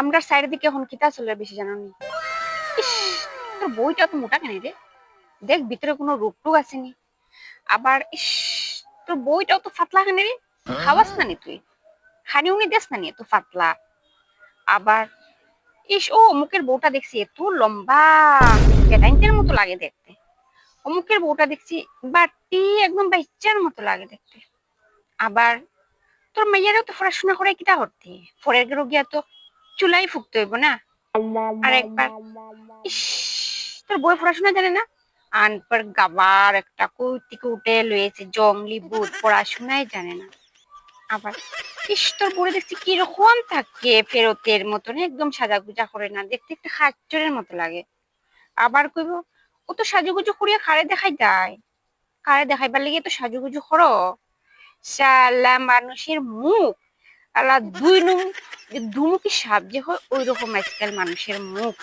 আমরা সাইডের দিকে এখন কিতা চলে বেশি জানো নি? ইস, তোর বইটা তো মোটা কেন রে? দেখ ভিতরে কোনো রোগ টোগ আসেনি। আবার ইস, তোর বইটাও তো পাতলা কেন রে? খাওয়াস না নি তুই? খানি উনি দেস না নি এত পাতলা? আবার ইস, ও অমুকের বউটা দেখছি এত লম্বা, বেটাইনটের মতো লাগে দেখতে। অমুকের বউটা দেখছি বাটি একদম বাচ্চার মতো লাগে দেখতে। আবার তোর মেয়েরও তো পড়াশোনা করে কিটা করতে, পরের গিয়া তো চুলাই ফুকতে হইব না। আর একবার ইস, তোর বই পড়াশোনা জানে না? আনপার গাবার একটা কৌতিকে উঠে লয়েছে জংলি বুট, পড়াশোনাই জানে না। আবার ইস, তোর বলে দেখছি কিরকম থাকে ফেরতের মতন, একদম সাজাগুজা করে না, দেখতে একটা খাচ্চরের মতো লাগে। আবার কইব ও তো সাজুগুজু করিয়া কারে দেখাই দেয়, কারে দেখাইবার লেগে তো সাজুগুজু করো। শালা মানুষের মুখ, আলা দুই নুম, যে দুমুখী সাপ যে হয় ওই রকম আজকাল মানুষের মুখ।